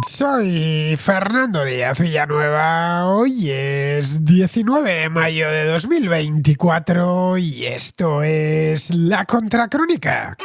Soy Fernando Díaz Villanueva. Hoy es 19 de mayo de 2024 y esto es La Contracrónica.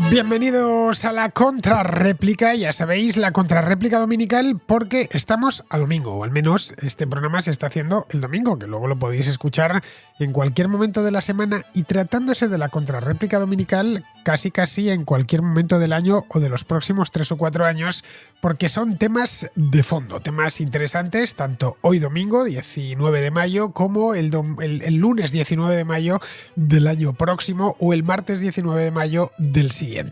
Bienvenidos a la contrarréplica, ya sabéis, la contrarréplica dominical, porque estamos a domingo, o al menos este programa se está haciendo el domingo, que luego lo podéis escuchar en cualquier momento de la semana, y tratándose de la contrarréplica dominical, casi en cualquier momento del año o de los próximos 3 o 4 años, porque son temas de fondo, temas interesantes, tanto hoy domingo, 19 de mayo, como el lunes 19 de mayo del año próximo o el martes 19 de mayo del siguiente.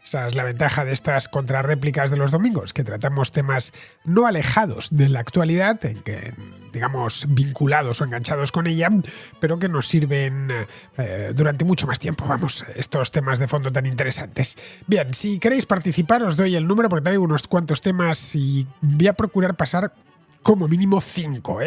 Esa es la ventaja de estas contrarréplicas de los domingos, que tratamos temas no alejados de la actualidad, en que digamos vinculados o enganchados con ella, pero que nos sirven durante mucho más tiempo, vamos, estos temas de fondo tan interesantes. Bien, si queréis participar os doy el número porque traigo unos cuantos temas y voy a procurar pasar como mínimo 5,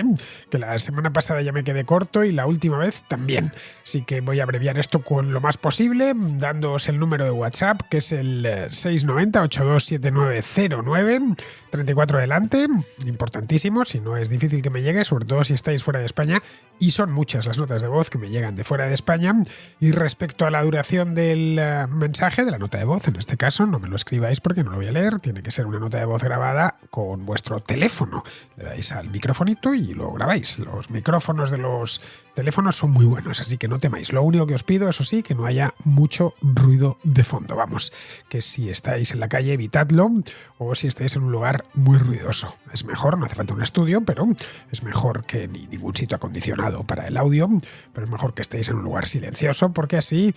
que la semana pasada ya me quedé corto y la última vez también. Así que voy a abreviar esto con lo más posible, dándoos el número de WhatsApp, que es el 690-827909, 34 adelante, importantísimo, si no es difícil que me llegue, sobre todo si estáis fuera de España, y son muchas las notas de voz que me llegan de fuera de España. Y respecto a la duración del mensaje, de la nota de voz, en este caso, no me lo escribáis porque no lo voy a leer, tiene que ser una nota de voz grabada con vuestro teléfono. Le dais al microfonito y lo grabáis. Los micrófonos de los teléfonos son muy buenos, así que no temáis. Lo único que os pido, eso sí, que no haya mucho ruido de fondo. Vamos, que si estáis en la calle, evitadlo, o si estáis en un lugar muy ruidoso. Es mejor, no hace falta un estudio, pero es mejor que ni ningún sitio acondicionado para el audio, pero es mejor que estéis en un lugar silencioso, porque así,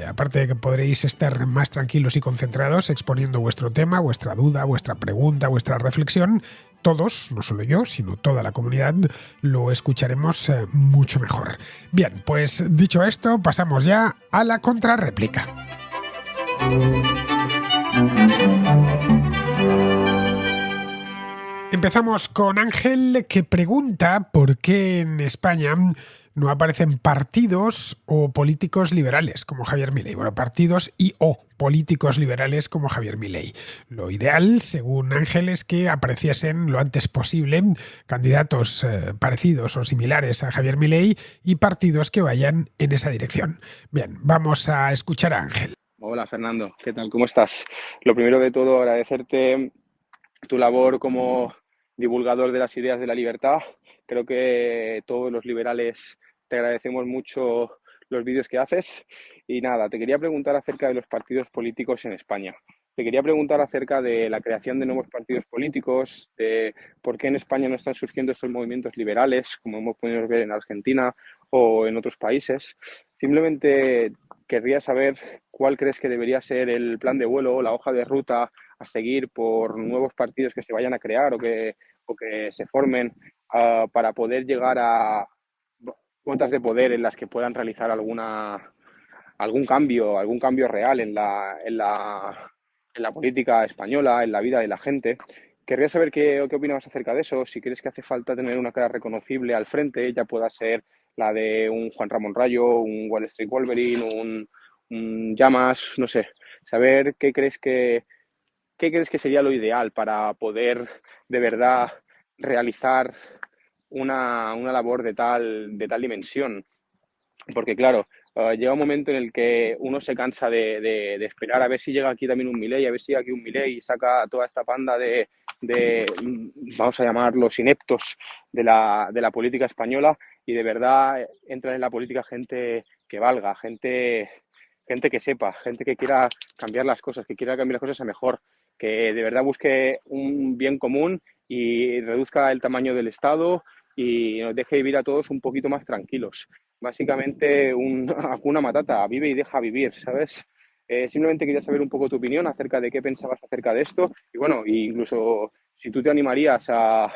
aparte de que podréis estar más tranquilos y concentrados exponiendo vuestro tema, vuestra duda, vuestra pregunta, vuestra reflexión, todos, no solo yo, sino toda la comunidad, lo escucharemos mucho mejor. Bien, pues dicho esto, pasamos ya a la contrarréplica. Empezamos con Ángel, que pregunta por qué en España no aparecen partidos o políticos liberales como Javier Milei. Bueno, partidos y o políticos liberales como Javier Milei. Lo ideal, según Ángel, es que apareciesen lo antes posible candidatos parecidos o similares a Javier Milei y partidos que vayan en esa dirección. Bien, vamos a escuchar a Ángel. Hola Fernando, ¿qué tal? ¿Cómo estás? Lo primero de todo, agradecerte tu labor como divulgador de las ideas de la libertad. Creo que todos los liberales te agradecemos mucho los vídeos que haces. Y nada, te quería preguntar acerca de los partidos políticos en España. Te quería preguntar acerca de la creación de nuevos partidos políticos, de por qué en España no están surgiendo estos movimientos liberales, como hemos podido ver en Argentina o en otros países. Simplemente querría saber cuál crees que debería ser el plan de vuelo, la hoja de ruta a seguir por nuevos partidos que se vayan a crear o que se formen para poder llegar a cuotas de poder en las que puedan realizar algún cambio real en la política española, en la vida de la gente. Querría saber qué opinas acerca de eso, si crees que hace falta tener una cara reconocible al frente, ya pueda ser la de un Juan Ramón Rayo, un Wall Street Wolverine, un Llamas, no sé, saber qué crees que sería lo ideal para poder de verdad realizar una labor de tal dimensión. Porque claro, llega un momento en el que uno se cansa de esperar a ver si llega aquí también un Milei, a ver si llega aquí un Milei y saca toda esta panda de vamos a llamarlos ineptos de la política española, y de verdad entra en la política gente que valga, gente que sepa, gente que quiera cambiar las cosas, que quiera cambiar las cosas a mejor, que de verdad busque un bien común y reduzca el tamaño del Estado y nos deje vivir a todos un poquito más tranquilos. Básicamente un Hakuna Matata, vive y deja vivir, ¿sabes? Simplemente quería saber un poco tu opinión acerca de qué pensabas acerca de esto y bueno, incluso si tú te animarías a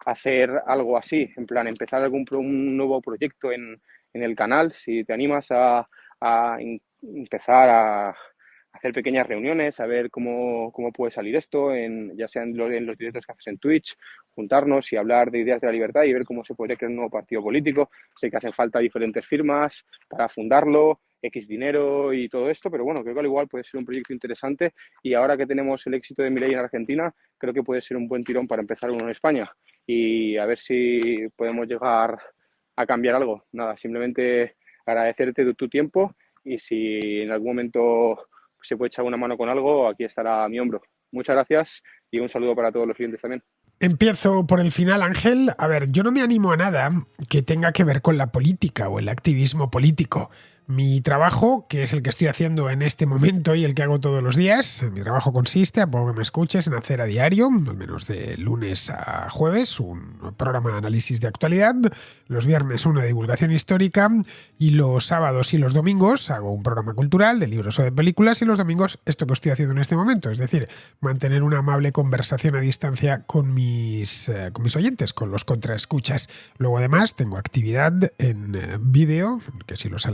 hacer algo así, en plan empezar un nuevo proyecto en el canal, si te animas a empezar a hacer pequeñas reuniones, a ver cómo puede salir esto, ya sea en los directos que haces en Twitch, juntarnos y hablar de ideas de la libertad y ver cómo se podría crear un nuevo partido político. Sé que hacen falta diferentes firmas para fundarlo, X dinero y todo esto, pero bueno, creo que al igual puede ser un proyecto interesante y ahora que tenemos el éxito de Milei en Argentina, creo que puede ser un buen tirón para empezar uno en España y a ver si podemos llegar a cambiar algo. Nada, simplemente agradecerte tu tiempo y si en algún momento se puede echar una mano con algo, aquí estará mi hombro. Muchas gracias y un saludo para todos los clientes también. Empiezo por el final, Ángel. A ver, yo no me animo a nada que tenga que ver con la política o el activismo político. Mi trabajo, que es el que estoy haciendo en este momento y el que hago todos los días, mi trabajo consiste, a poco que me escuches, en hacer a diario, al menos de lunes a jueves, un programa de análisis de actualidad, los viernes una divulgación histórica y los sábados y los domingos hago un programa cultural de libros o de películas y los domingos esto que estoy haciendo en este momento, es decir, mantener una amable conversación a distancia con mis oyentes, con los contraescuchas. Luego además tengo actividad en vídeo, que si los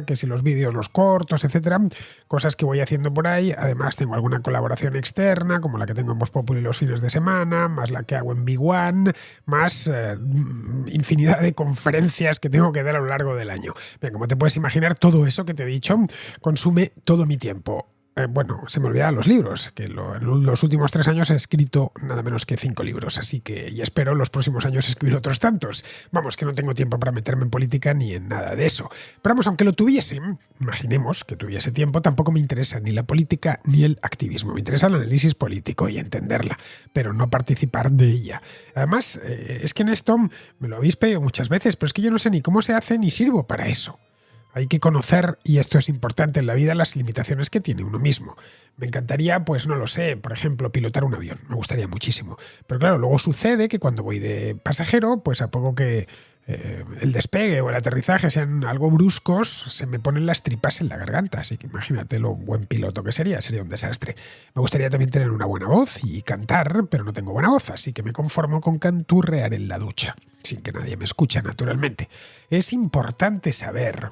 que si los vídeos, los cortos, etcétera, cosas que voy haciendo por ahí. Además tengo alguna colaboración externa, como la que tengo en Voz Populi los fines de semana, más la que hago en Big One, más infinidad de conferencias que tengo que dar a lo largo del año. Bien, como te puedes imaginar, todo eso que te he dicho consume todo mi tiempo. Bueno, se me olvidaban los libros, que en los últimos 3 años he escrito nada menos que 5 libros, así que y espero los próximos años escribir otros tantos. Vamos, que no tengo tiempo para meterme en política ni en nada de eso. Pero vamos, aunque lo tuviese, imaginemos que tuviese tiempo, tampoco me interesa ni la política ni el activismo. Me interesa el análisis político y entenderla, pero no participar de ella. Además, es que en esto me lo habéis pedido muchas veces, pero es que yo no sé ni cómo se hace ni sirvo para eso. Hay que conocer, y esto es importante en la vida, las limitaciones que tiene uno mismo. Me encantaría, pues no lo sé, por ejemplo, pilotar un avión. Me gustaría muchísimo. Pero claro, luego sucede que cuando voy de pasajero, pues a poco que el despegue o el aterrizaje sean algo bruscos, se me ponen las tripas en la garganta. Así que imagínate lo buen piloto que sería un desastre. Me gustaría también tener una buena voz y cantar, pero no tengo buena voz, así que me conformo con canturrear en la ducha, sin que nadie me escuche, naturalmente. Es importante saber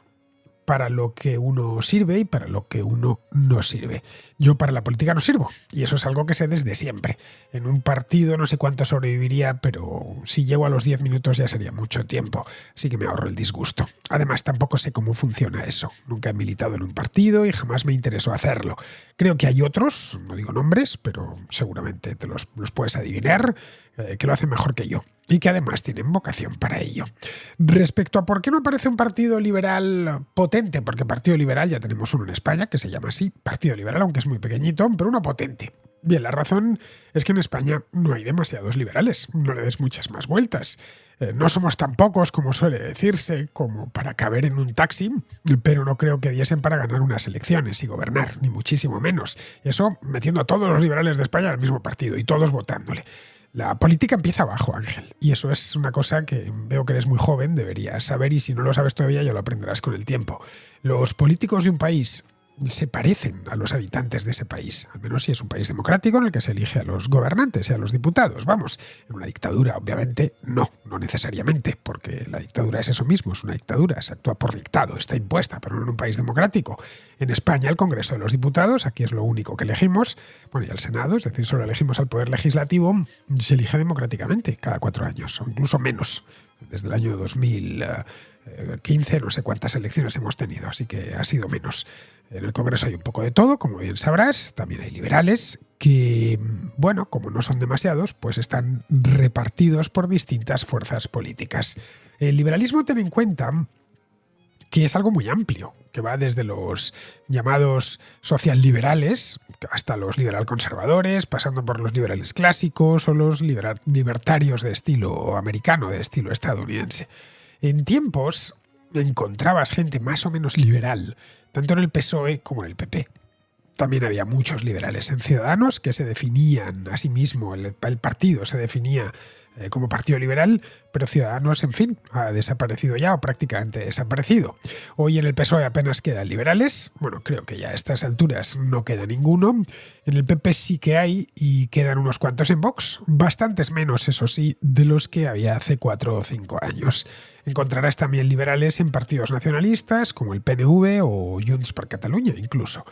para lo que uno sirve y para lo que uno no sirve. Yo para la política no sirvo, y eso es algo que sé desde siempre. En un partido no sé cuánto sobreviviría, pero si llego a los 10 minutos ya sería mucho tiempo, así que me ahorro el disgusto. Además, tampoco sé cómo funciona eso. Nunca he militado en un partido y jamás me interesó hacerlo. Creo que hay otros, no digo nombres, pero seguramente te los puedes adivinar, que lo hacen mejor que yo y que además tienen vocación para ello. Respecto a por qué no aparece un partido liberal potente, porque partido liberal ya tenemos uno en España que se llama así, partido liberal, aunque es muy pequeñito, pero uno potente. Bien, la razón es que en España no hay demasiados liberales, no le des muchas más vueltas. No somos tan pocos, como suele decirse, como para caber en un taxi, pero no creo que diesen para ganar unas elecciones y gobernar, ni muchísimo menos. Eso metiendo a todos los liberales de España al mismo partido y todos votándole. La política empieza abajo, Ángel, y eso es una cosa que veo que eres muy joven, deberías saber, y si no lo sabes todavía ya lo aprenderás con el tiempo. Los políticos de un país se parecen a los habitantes de ese país, al menos si es un país democrático en el que se elige a los gobernantes y a los diputados. Vamos, en una dictadura obviamente no necesariamente, porque la dictadura es eso mismo, es una dictadura, se actúa por dictado, está impuesta, pero no en un país democrático. En España el Congreso de los Diputados, aquí es lo único que elegimos, bueno, y el Senado, es decir, solo elegimos al Poder Legislativo, se elige democráticamente cada 4 años, o incluso menos, desde el año 2015, no sé cuántas elecciones hemos tenido, así que ha sido menos. En el Congreso hay un poco de todo, como bien sabrás, también hay liberales que, bueno, como no son demasiados, pues están repartidos por distintas fuerzas políticas. El liberalismo, ten en cuenta que es algo muy amplio, que va desde los llamados socialliberales hasta los liberal-conservadores, pasando por los liberales clásicos o los libertarios de estilo americano, de estilo estadounidense. En tiempos encontrabas gente más o menos liberal, tanto en el PSOE como en el PP. También había muchos liberales en Ciudadanos que se definían a sí mismo, el partido se definía como partido liberal, pero Ciudadanos, en fin, ha desaparecido ya o prácticamente desaparecido. Hoy en el PSOE apenas quedan liberales, bueno, creo que ya a estas alturas no queda ninguno. En el PP sí que hay y quedan unos cuantos en Vox, bastantes menos, eso sí, de los que había hace 4 o 5 años. Encontrarás también liberales en partidos nacionalistas como el PNV o Junts per Catalunya incluso.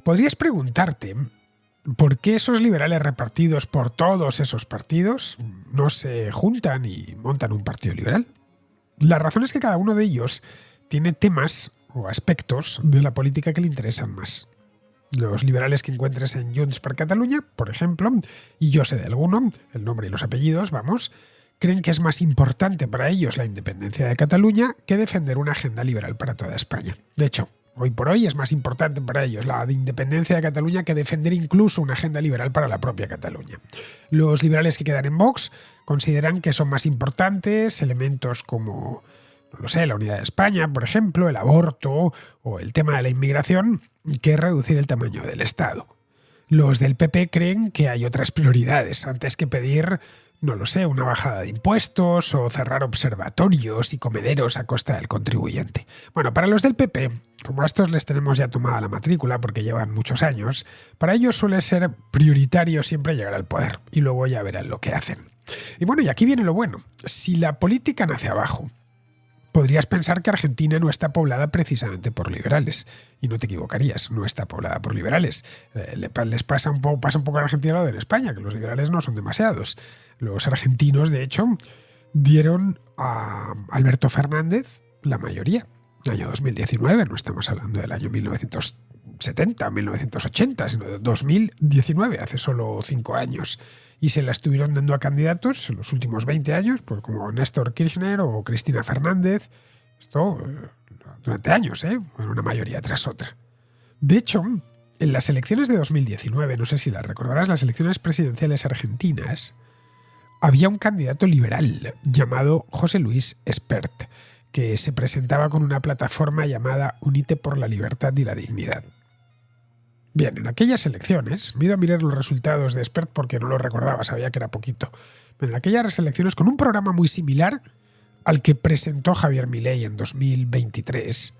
Podrías preguntarte por qué esos liberales repartidos por todos esos partidos no se juntan y montan un partido liberal. La razón es que cada uno de ellos tiene temas o aspectos de la política que le interesan más. Los liberales que encuentres en Junts per Catalunya, por ejemplo, y yo sé de alguno, el nombre y los apellidos, vamos, creen que es más importante para ellos la independencia de Cataluña que defender una agenda liberal para toda España. De hecho, hoy por hoy es más importante para ellos la independencia de Cataluña que defender incluso una agenda liberal para la propia Cataluña. Los liberales que quedan en Vox consideran que son más importantes elementos como, no lo sé, la unidad de España, por ejemplo, el aborto o el tema de la inmigración, que reducir el tamaño del Estado. Los del PP creen que hay otras prioridades antes que pedir, no lo sé, una bajada de impuestos o cerrar observatorios y comederos a costa del contribuyente. Bueno, para los del PP, como a estos les tenemos ya tomada la matrícula porque llevan muchos años, para ellos suele ser prioritario siempre llegar al poder y luego ya verán lo que hacen. Y bueno, y aquí viene lo bueno. Si la política nace abajo, podrías pensar que Argentina no está poblada precisamente por liberales. Y no te equivocarías, no está poblada por liberales. Les pasa un poco a Argentina lo de España, que los liberales no son demasiados. Los argentinos, de hecho, dieron a Alberto Fernández la mayoría. Año 2019, no estamos hablando del año 1970, 1980, sino de 2019, hace solo 5 años. Y se la estuvieron dando a candidatos en los últimos 20 años, pues como Néstor Kirchner o Cristina Fernández. Esto durante años, una mayoría tras otra. De hecho, en las elecciones de 2019, no sé si las recordarás, las elecciones presidenciales argentinas, había un candidato liberal llamado José Luis Espert, que se presentaba con una plataforma llamada Unite por la Libertad y la Dignidad. Bien, en aquellas elecciones, me he ido a mirar los resultados de Espert porque no lo recordaba, sabía que era poquito. Pero en aquellas elecciones, con un programa muy similar al que presentó Javier Milei en 2023,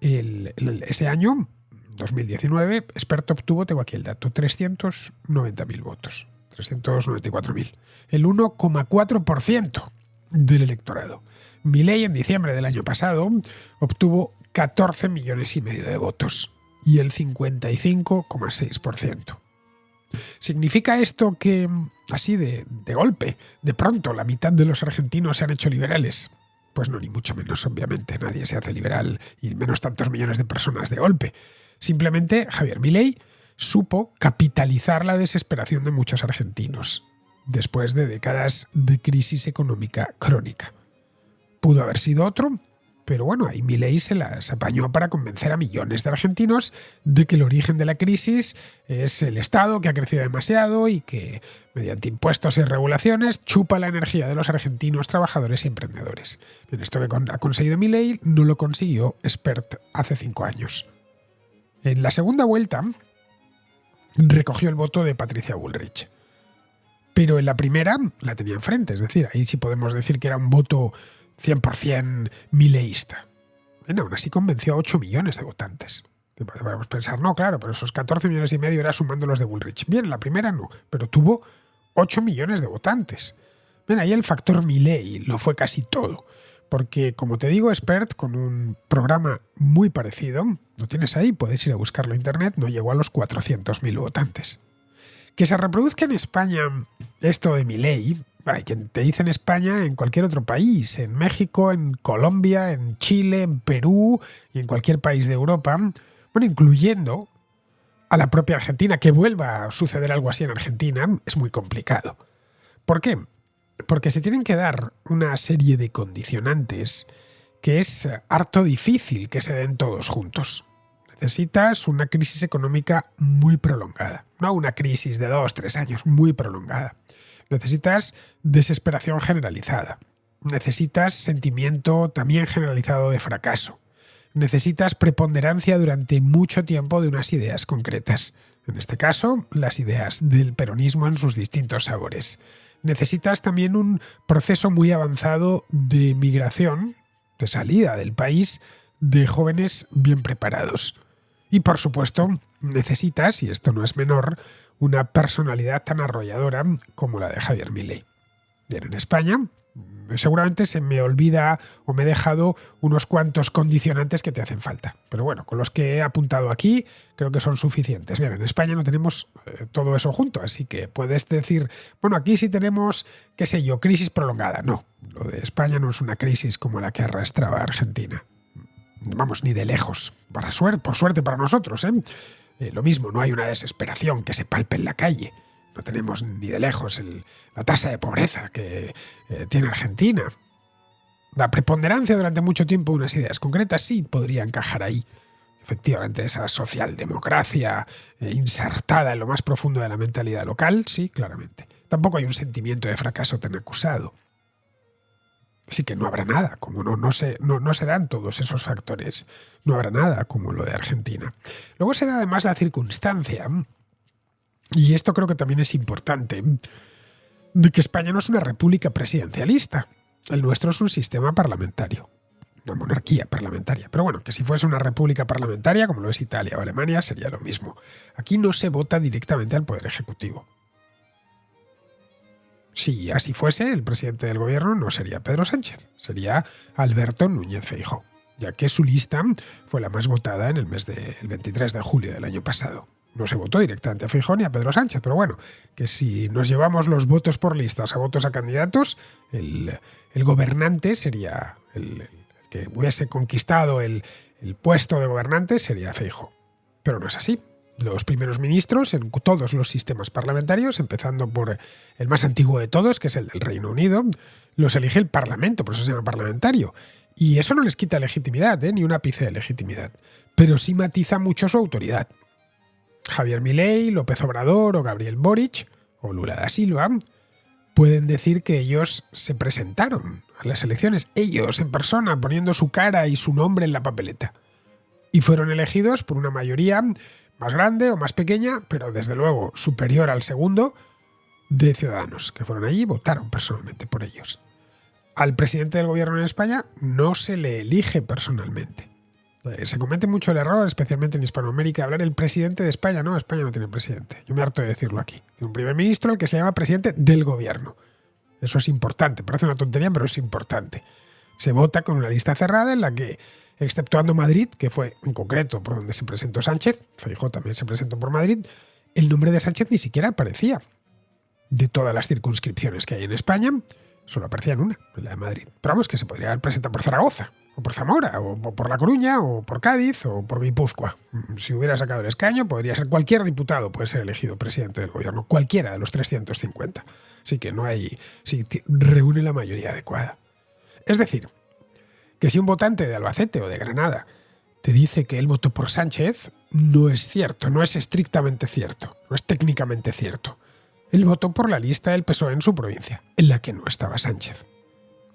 ese año, 2019, Espert obtuvo, tengo aquí el dato, 390.000 votos, 394.000, el 1,4% del electorado. Milei en diciembre del año pasado obtuvo 14,5 millones de votos y el 55,6%. ¿Significa esto que, así de golpe, de pronto, la mitad de los argentinos se han hecho liberales? Pues no, ni mucho menos, obviamente. Nadie se hace liberal y menos tantos millones de personas de golpe. Simplemente Javier Milei supo capitalizar la desesperación de muchos argentinos después de décadas de crisis económica crónica. Pudo haber sido otro, pero bueno, ahí Milei se las apañó para convencer a millones de argentinos de que el origen de la crisis es el Estado, que ha crecido demasiado y que, mediante impuestos y regulaciones, chupa la energía de los argentinos trabajadores y emprendedores. En esto que ha conseguido Milei no lo consiguió Espert hace 5 años. En la segunda vuelta recogió el voto de Patricia Bullrich, pero en la primera la tenía enfrente, es decir, ahí sí podemos decir que era un voto 100% mileísta. Bueno, aún así convenció a 8 millones de votantes. Podemos pensar, no, claro, pero esos 14,5 millones era sumando los de Bullrich. Bien, la primera no, pero tuvo 8 millones de votantes. Bien, ahí el factor Milei lo fue casi todo. Porque, como te digo, Espert, con un programa muy parecido, lo tienes ahí, puedes ir a buscarlo en internet, no llegó a los 400.000 votantes. Que se reproduzca en España esto de Milei, quien te dice en España, en cualquier otro país, en México, en Colombia, en Chile, en Perú y en cualquier país de Europa, bueno, incluyendo a la propia Argentina, que vuelva a suceder algo así en Argentina, es muy complicado. ¿Por qué? Porque se tienen que dar una serie de condicionantes que es harto difícil que se den todos juntos. Necesitas una crisis económica muy prolongada, no una crisis de 2-3 años, muy prolongada. Necesitas desesperación generalizada. Necesitas sentimiento también generalizado de fracaso. Necesitas preponderancia durante mucho tiempo de unas ideas concretas. En este caso, las ideas del peronismo en sus distintos sabores. Necesitas también un proceso muy avanzado de migración, de salida del país, de jóvenes bien preparados. Y por supuesto, necesitas, y esto no es menor, una personalidad tan arrolladora como la de Javier Milei. Bien, en España, Seguramente se me olvida o me he dejado unos cuantos condicionantes que te hacen falta. Pero bueno, con los que he apuntado aquí creo que son suficientes. Bien, en España no tenemos todo eso junto, así que puedes decir, bueno, aquí sí tenemos, qué sé yo, crisis prolongada. No, lo de España no es una crisis como la que arrastraba Argentina. Vamos, ni de lejos. Por suerte para nosotros, ¿eh? Lo mismo, no hay una desesperación que se palpe en la calle. No tenemos ni de lejos la tasa de pobreza que tiene Argentina. La preponderancia durante mucho tiempo de unas ideas concretas sí podría encajar ahí. Efectivamente, esa socialdemocracia insertada en lo más profundo de la mentalidad local, sí, claramente. Tampoco hay un sentimiento de fracaso tan acusado. Así que no habrá nada, como no se dan todos esos factores. No habrá nada como lo de Argentina. Luego se da además la circunstancia, y esto creo que también es importante, de que España no es una república presidencialista. El nuestro es un sistema parlamentario, una monarquía parlamentaria. Pero bueno, que si fuese una república parlamentaria, como lo es Italia o Alemania, sería lo mismo. Aquí no se vota directamente al Poder Ejecutivo. Si así fuese, el presidente del gobierno no sería Pedro Sánchez, sería Alberto Núñez Feijóo, ya que su lista fue la más votada en el 23 de julio del año pasado. No se votó directamente a Feijóo ni a Pedro Sánchez, pero bueno, que si nos llevamos los votos por listas a votos a candidatos, el gobernante sería el que hubiese conquistado el puesto de gobernante sería Feijóo. Pero no es así. Los primeros ministros en todos los sistemas parlamentarios, empezando por el más antiguo de todos, que es el del Reino Unido, los elige el Parlamento, por eso se llama parlamentario. Y eso no les quita legitimidad, ni un ápice de legitimidad, pero sí matiza mucho su autoridad. Javier Milei, López Obrador o Gabriel Boric o Lula da Silva pueden decir que ellos se presentaron a las elecciones, ellos en persona, poniendo su cara y su nombre en la papeleta. Y fueron elegidos por una mayoría más grande o más pequeña, pero desde luego superior al segundo, de ciudadanos que fueron allí y votaron personalmente por ellos. Al presidente del gobierno en España no se le elige personalmente. Se comete mucho el error, especialmente en Hispanoamérica, hablar el presidente de España. No, España no tiene presidente. Yo me harto de decirlo aquí. Tiene un primer ministro, el que se llama presidente del gobierno. Eso es importante. Parece una tontería, pero es importante. Se vota con una lista cerrada en la que, exceptuando Madrid, que fue en concreto por donde se presentó Sánchez, Feijóo también se presentó por Madrid, el nombre de Sánchez ni siquiera aparecía. De todas las circunscripciones que hay en España, solo aparecía en una, en la de Madrid. Pero vamos, que se podría haber presentado por Zaragoza, o por Zamora, o por La Coruña, o por Cádiz, o por Guipúzcoa. Si hubiera sacado el escaño, podría ser cualquier diputado, puede ser elegido presidente del gobierno, cualquiera de los 350. Así que no hay, si reúne la mayoría adecuada. Es decir, que si un votante de Albacete o de Granada te dice que él votó por Sánchez, no es cierto, no es estrictamente cierto, no es técnicamente cierto. Él votó por la lista del PSOE en su provincia, en la que no estaba Sánchez.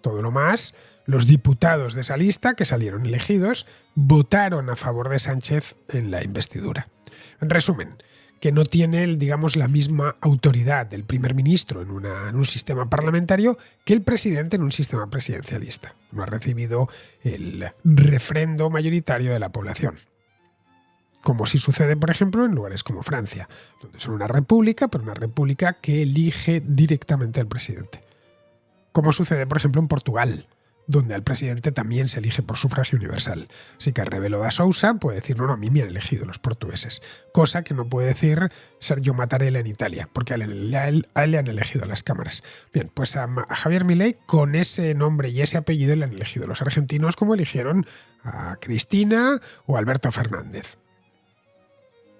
Todo lo más, los diputados de esa lista que salieron elegidos votaron a favor de Sánchez en la investidura. En resumen, que no tiene, digamos, la misma autoridad del primer ministro en un sistema parlamentario que el presidente en un sistema presidencialista. No ha recibido el refrendo mayoritario de la población. Como sí sucede, por ejemplo, en lugares como Francia, donde son una república, pero una república que elige directamente al presidente. Como sucede, por ejemplo, en Portugal, donde al presidente también se elige por sufragio universal. Así que Rebelo da Sousa puede decir, no, a mí me han elegido los portugueses. Cosa que no puede decir Sergio Mattarella en Italia, porque a él le han elegido las cámaras. Bien, pues a Javier Milei, con ese nombre y ese apellido, le han elegido los argentinos como eligieron a Cristina o a Alberto Fernández.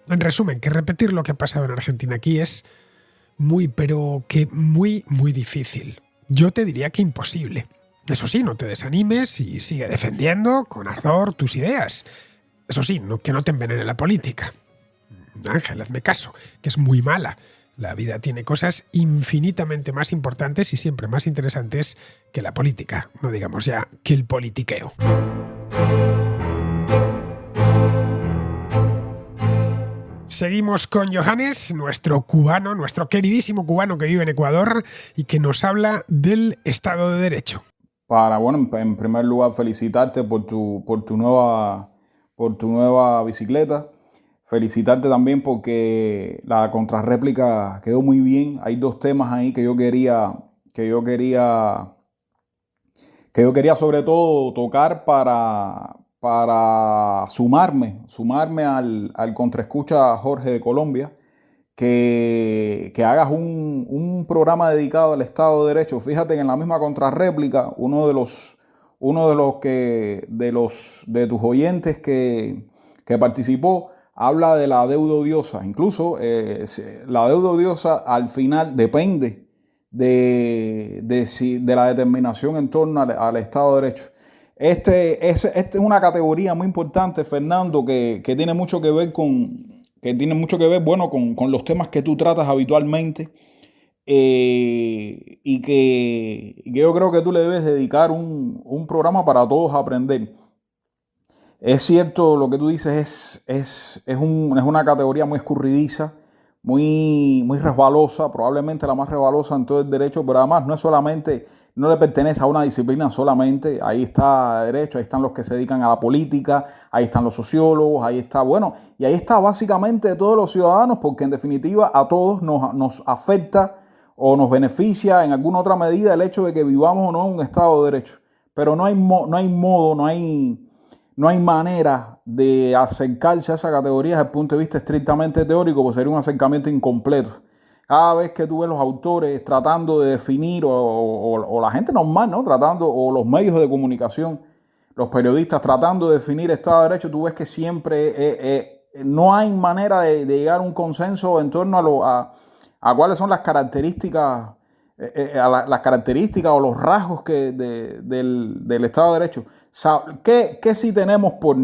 En resumen, que repetir lo que ha pasado en Argentina aquí es muy difícil. Yo te diría que imposible. Eso sí, no te desanimes y sigue defendiendo con ardor tus ideas. Eso sí, que no te envenene la política. Ángel, hazme caso, que es muy mala. La vida tiene cosas infinitamente más importantes y siempre más interesantes que la política. No digamos ya que el politiqueo. Seguimos con Johannes, nuestro queridísimo cubano que vive en Ecuador y que nos habla del Estado de Derecho. En primer lugar, felicitarte por tu nueva bicicleta. Felicitarte también porque la contrarréplica quedó muy bien. Hay dos temas ahí que yo quería que yo quería sobre todo tocar para sumarme al contraescucha Jorge de Colombia, que hagas un programa dedicado al Estado de Derecho. Fíjate que en la misma contrarréplica, uno de tus oyentes que participó habla de la deuda odiosa. Incluso la deuda odiosa al final depende de la determinación en torno al Estado de Derecho. Este es una categoría muy importante, Fernando, que tiene mucho que ver bueno, con los temas que tú tratas habitualmente, y que yo creo que tú le debes dedicar un programa para todos aprender. Es cierto lo que tú dices, es una categoría muy escurridiza, muy resbalosa, probablemente la más resbalosa en todo el derecho, pero además no le pertenece a una disciplina solamente. Ahí está derecho, ahí están los que se dedican a la política, ahí están los sociólogos, ahí está básicamente todos los ciudadanos, porque en definitiva a todos nos afecta o nos beneficia en alguna otra medida el hecho de que vivamos o no en un Estado de Derecho. Pero no hay manera de acercarse a esa categoría desde el punto de vista estrictamente teórico, porque sería un acercamiento incompleto. Cada vez que tú ves los autores tratando de definir, o la gente normal, ¿no? O los medios de comunicación, los periodistas tratando de definir Estado de Derecho, tú ves que siempre no hay manera de llegar a un consenso en torno a cuáles son las características, las características o los rasgos del Estado de Derecho. ¿Qué sí tenemos por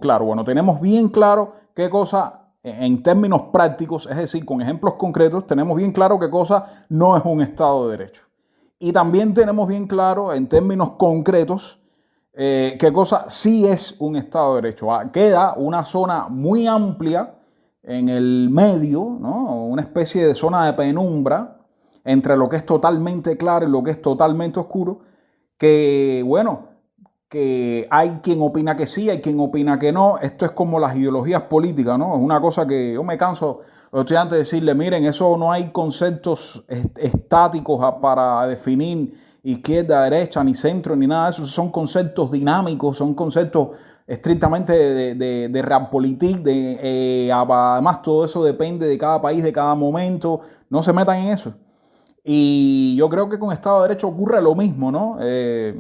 claro? Bueno, tenemos bien claro qué cosa, en términos prácticos, es decir, con ejemplos concretos, tenemos bien claro qué cosa no es un Estado de Derecho. Y también tenemos bien claro, en términos concretos, qué cosa sí es un Estado de Derecho. Queda una zona muy amplia en el medio, ¿no? Una especie de zona de penumbra entre lo que es totalmente claro y lo que es totalmente oscuro, que hay quien opina que sí, hay quien opina que no. Esto es como las ideologías políticas, ¿no? Es una cosa que yo me canso a los estudiantes de decirle, miren, eso no hay conceptos estáticos para definir izquierda, derecha, ni centro, ni nada de eso. Son conceptos dinámicos, son conceptos estrictamente de realpolitik. Además, todo eso depende de cada país, de cada momento. No se metan en eso. Y yo creo que con Estado de Derecho ocurre lo mismo, ¿no? Es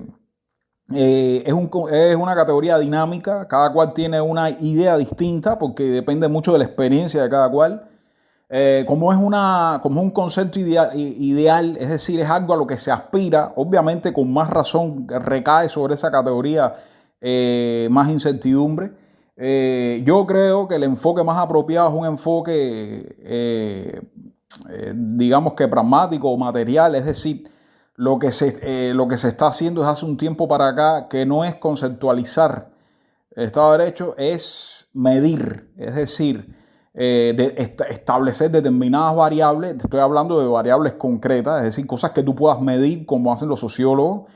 una categoría dinámica, cada cual tiene una idea distinta porque depende mucho de la experiencia de cada cual. Como es un concepto ideal, es decir, es algo a lo que se aspira, obviamente con más razón recae sobre esa categoría más incertidumbre. Yo creo que el enfoque más apropiado es un enfoque, digamos que pragmático o material, es decir, lo que se está haciendo desde hace un tiempo para acá, que no es conceptualizar el Estado de Derecho, es medir, es decir, establecer determinadas variables. Estoy hablando de variables concretas, es decir, cosas que tú puedas medir, como hacen los sociólogos,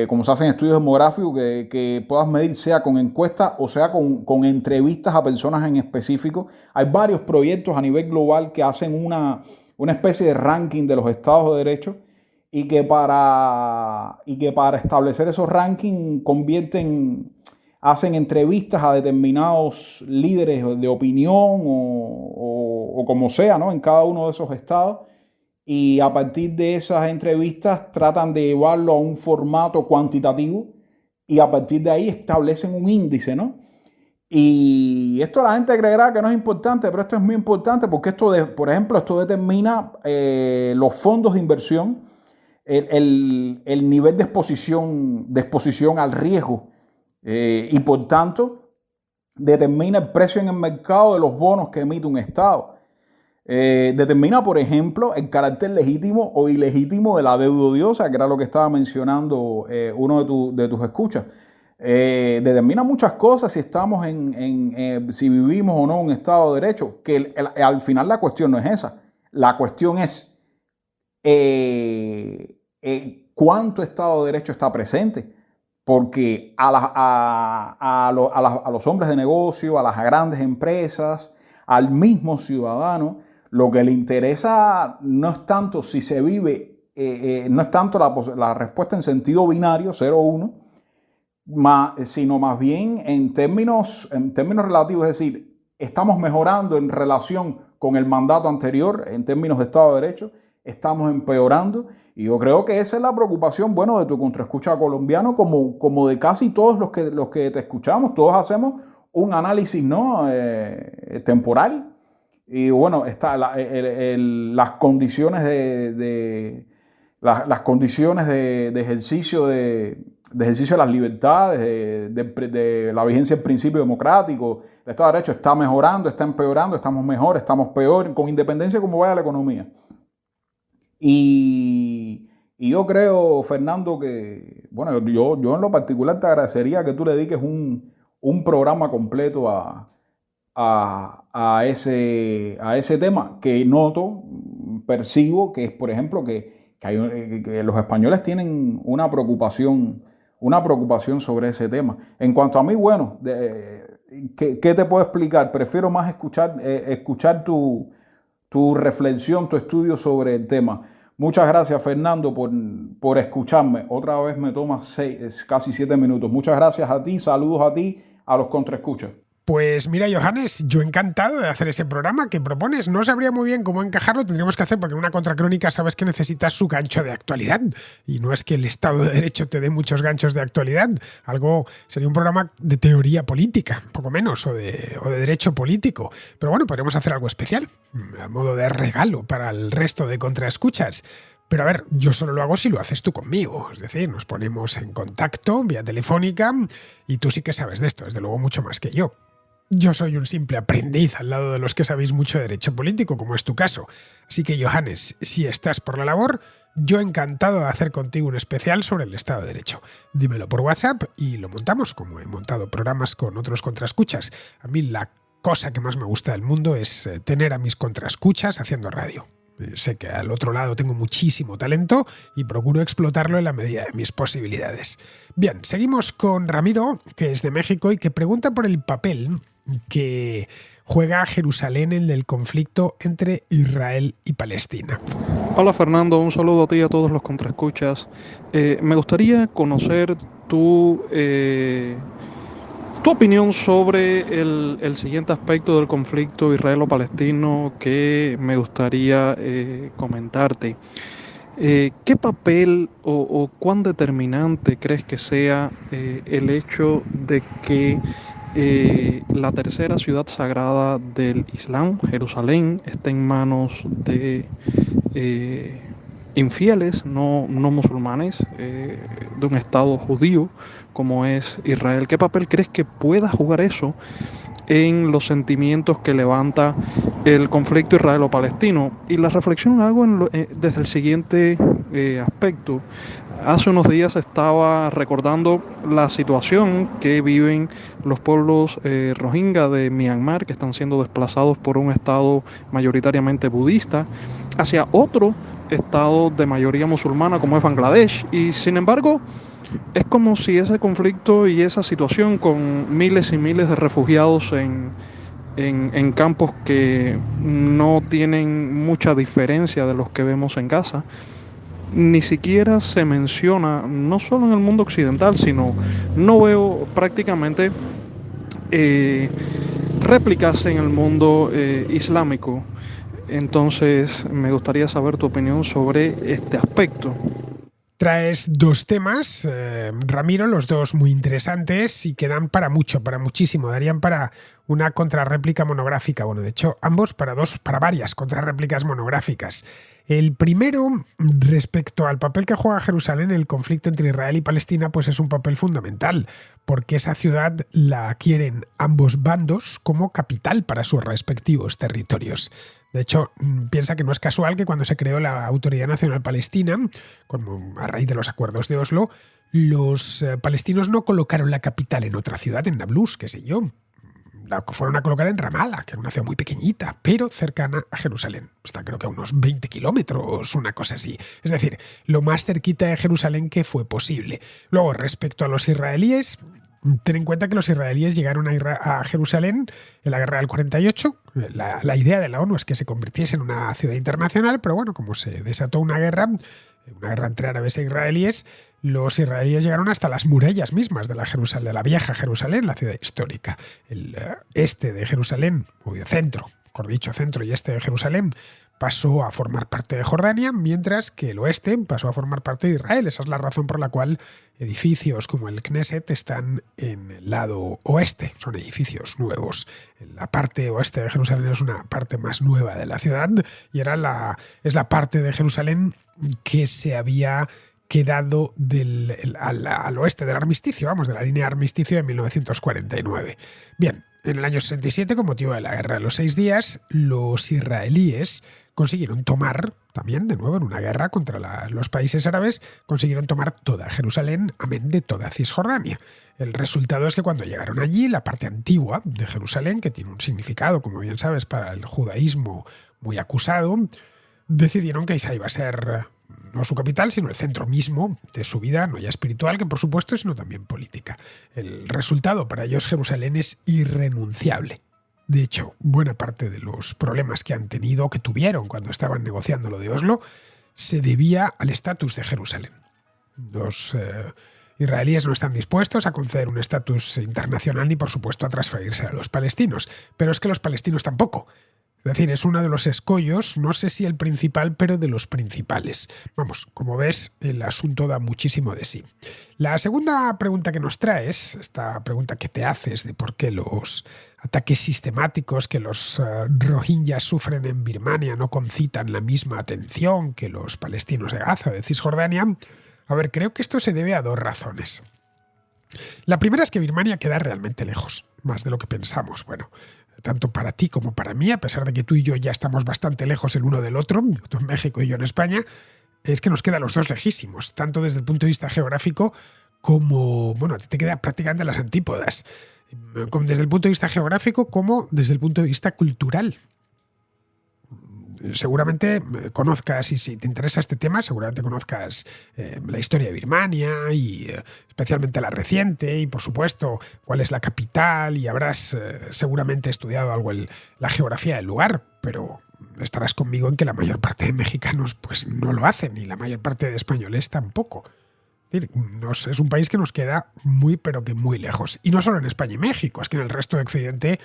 como se hacen estudios demográficos, que puedas medir sea con encuestas o sea con entrevistas a personas en específico. Hay varios proyectos a nivel global que hacen una especie de ranking de los estados de derecho y que para establecer esos rankings hacen entrevistas a determinados líderes de opinión o como sea, ¿no? En cada uno de esos estados. Y a partir de esas entrevistas tratan de llevarlo a un formato cuantitativo y a partir de ahí establecen un índice, ¿no? Y esto la gente creerá que no es importante, pero esto es muy importante porque por ejemplo, esto determina los fondos de inversión, el nivel de exposición al riesgo y por tanto determina el precio en el mercado de los bonos que emite un Estado. Determina, por ejemplo, el carácter legítimo o ilegítimo de la deuda odiosa, que era lo que estaba mencionando uno de tus escuchas. Determina muchas cosas si estamos si vivimos o no en un Estado de Derecho, que al final la cuestión no es esa. La cuestión es cuánto Estado de Derecho está presente, porque a los hombres de negocio, a las grandes empresas, al mismo ciudadano, lo que le interesa no es tanto si se vive no es tanto la respuesta en sentido binario, 0 o 1, sino más bien en términos relativos, es decir, estamos mejorando en relación con el mandato anterior en términos de Estado de Derecho, estamos empeorando, y yo creo que esa es la preocupación, bueno, de tu contraescucha colombiano, como de casi todos los que te escuchamos. Todos hacemos un análisis, ¿no?, temporal, y bueno, está las condiciones las condiciones de ejercicio de las libertades, de la vigencia del principio democrático. El Estado de Derecho está mejorando, está empeorando, estamos mejor, estamos peor, con independencia de cómo vaya la economía. Y yo creo, Fernando, que, bueno, yo en lo particular te agradecería que tú le dediques un programa completo a ese tema, que percibo que es, por ejemplo, que los españoles tienen una preocupación sobre ese tema. En cuanto a mí, bueno, ¿qué te puedo explicar? Prefiero más escuchar tu reflexión, tu estudio sobre el tema. Muchas gracias, Fernando, por escucharme. Otra vez me toma casi 7 minutos. Muchas gracias a ti, saludos a ti, a los contraescuchas. Pues mira, Johannes, yo encantado de hacer ese programa que propones. No sabría muy bien cómo encajarlo, tendríamos que hacer, porque en una contracrónica sabes que necesitas su gancho de actualidad. Y no es que el Estado de Derecho te dé muchos ganchos de actualidad. Sería un programa de teoría política, poco menos, o de derecho político. Pero bueno, podríamos hacer algo especial, a modo de regalo para el resto de contraescuchas. Pero a ver, yo solo lo hago si lo haces tú conmigo. Es decir, nos ponemos en contacto vía telefónica y tú sí que sabes de esto, desde luego mucho más que yo. Yo soy un simple aprendiz al lado de los que sabéis mucho de derecho político, como es tu caso. Así que, Johannes, si estás por la labor, yo encantado de hacer contigo un especial sobre el Estado de Derecho. Dímelo por WhatsApp y lo montamos, como he montado programas con otros contraescuchas. A mí la cosa que más me gusta del mundo es tener a mis contraescuchas haciendo radio. Sé que al otro lado tengo muchísimo talento y procuro explotarlo en la medida de mis posibilidades. Bien, seguimos con Ramiro, que es de México y que pregunta por el papel que juega Jerusalén en el conflicto entre Israel y Palestina. Hola Fernando, un saludo a ti y a todos los contraescuchas. Me gustaría conocer tu opinión sobre el siguiente aspecto del conflicto israelo-palestino que me gustaría comentarte. ¿Qué papel o cuán determinante crees que sea el hecho de que la tercera ciudad sagrada del Islam, Jerusalén, esté en manos de infieles, no musulmanes, de un Estado judío como es Israel? ¿Qué papel crees que pueda jugar eso en los sentimientos que levanta el conflicto israelo-palestino? Y la reflexión hago desde el siguiente aspecto. Hace unos días estaba recordando la situación que viven los pueblos rohingya de Myanmar, que están siendo desplazados por un estado mayoritariamente budista hacia otro estado de mayoría musulmana como es Bangladesh. Y sin embargo, es como si ese conflicto y esa situación con miles y miles de refugiados en campos que no tienen mucha diferencia de los que vemos en Gaza, ni siquiera se menciona, no solo en el mundo occidental, sino no veo prácticamente réplicas en el mundo islámico. Entonces me gustaría saber tu opinión sobre este aspecto. Traes dos temas, Ramiro, los dos muy interesantes y que dan para mucho, para muchísimo. Darían para una contrarréplica monográfica. Bueno, de hecho, ambos para varias contrarréplicas monográficas. El primero, respecto al papel que juega Jerusalén en el conflicto entre Israel y Palestina, pues es un papel fundamental, porque esa ciudad la quieren ambos bandos como capital para sus respectivos territorios. De hecho, piensa que no es casual que cuando se creó la Autoridad Nacional Palestina, como a raíz de los acuerdos de Oslo, los palestinos no colocaron la capital en otra ciudad, en Nablus, qué sé yo. La fueron a colocar en Ramallah, que era una ciudad muy pequeñita, pero cercana a Jerusalén. Está creo que a unos 20 kilómetros, una cosa así. Es decir, lo más cerquita de Jerusalén que fue posible. Luego, respecto a los israelíes, Ten en cuenta que los israelíes llegaron a Jerusalén en la guerra del 48. La idea de la ONU es que se convirtiese en una ciudad internacional, pero bueno, como se desató una guerra entre árabes e israelíes, los israelíes llegaron hasta las murallas mismas de la vieja Jerusalén, la ciudad histórica. El este de Jerusalén, o el centro, mejor dicho, centro y este de Jerusalén, pasó a formar parte de Jordania, mientras que el oeste pasó a formar parte de Israel. Esa es la razón por la cual edificios como el Knesset están en el lado oeste. Son edificios nuevos. La parte oeste de Jerusalén es una parte más nueva de la ciudad y es la parte de Jerusalén que se había quedado al oeste del armisticio, de la línea de armisticio de 1949. Bien, en el año 67, con motivo de la Guerra de los 6 días, los israelíes consiguieron tomar, también de nuevo en una guerra contra los países árabes, consiguieron tomar toda Jerusalén, amén de toda Cisjordania. El resultado es que cuando llegaron allí, la parte antigua de Jerusalén, que tiene un significado, como bien sabes, para el judaísmo muy acusado, decidieron que esa iba a ser no su capital, sino el centro mismo de su vida, no ya espiritual, que por supuesto, sino también política. El resultado para ellos, Jerusalén, es irrenunciable. De hecho, buena parte de los problemas que han tenido, que tuvieron cuando estaban negociando lo de Oslo, se debía al estatus de Jerusalén. Los israelíes no están dispuestos a conceder un estatus internacional ni, por supuesto, a transferirse a los palestinos. Pero es que los palestinos tampoco. Es decir, es uno de los escollos, no sé si el principal, pero de los principales. Como ves, el asunto da muchísimo de sí. La segunda pregunta que nos traes, esta pregunta que te haces de por qué los ataques sistemáticos que los rohingyas sufren en Birmania no concitan la misma atención que los palestinos de Gaza, de Cisjordania. Creo que esto se debe a dos razones. La primera es que Birmania queda realmente lejos, más de lo que pensamos. Tanto para ti como para mí, a pesar de que tú y yo ya estamos bastante lejos el uno del otro, tú en México y yo en España, es que nos quedan los dos lejísimos, tanto desde el punto de vista geográfico como, a ti te quedan prácticamente las antípodas, desde el punto de vista geográfico como desde el punto de vista cultural. Seguramente conozcas, y si te interesa este tema, seguramente conozcas la historia de Birmania y especialmente la reciente y, por supuesto, cuál es la capital y habrás seguramente estudiado algo la geografía del lugar, pero estarás conmigo en que la mayor parte de mexicanos pues no lo hacen y la mayor parte de españoles tampoco. Es decir, es un país que nos queda muy, pero que muy lejos. Y no solo en España y México, es que en el resto de Occidente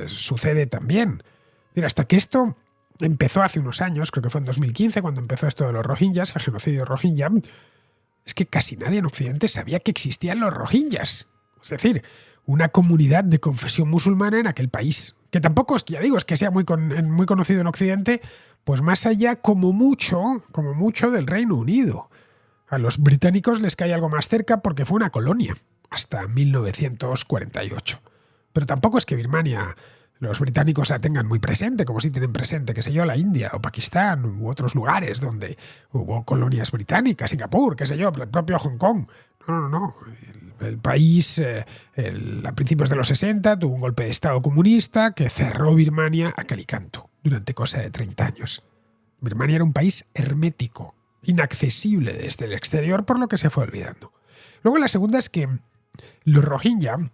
sucede también. Es decir, hasta que esto empezó hace unos años, creo que fue en 2015, cuando empezó esto de los rohingyas, el genocidio rohingya, es que casi nadie en Occidente sabía que existían los rohingyas. Es decir, una comunidad de confesión musulmana en aquel país, que tampoco es, ya digo, es que sea muy conocido en Occidente, pues más allá, como mucho del Reino Unido. A los británicos les cae algo más cerca porque fue una colonia hasta 1948. Pero tampoco es que Birmania los británicos la tengan muy presente, como si tienen presente, qué sé yo, la India o Pakistán u otros lugares donde hubo colonias británicas, Singapur, qué sé yo, el propio Hong Kong. No. El país, a principios de los 60, tuvo un golpe de Estado comunista que cerró Birmania a cal y canto durante cosa de 30 años. Birmania era un país hermético, inaccesible desde el exterior, por lo que se fue olvidando. Luego la segunda es que los rohingya,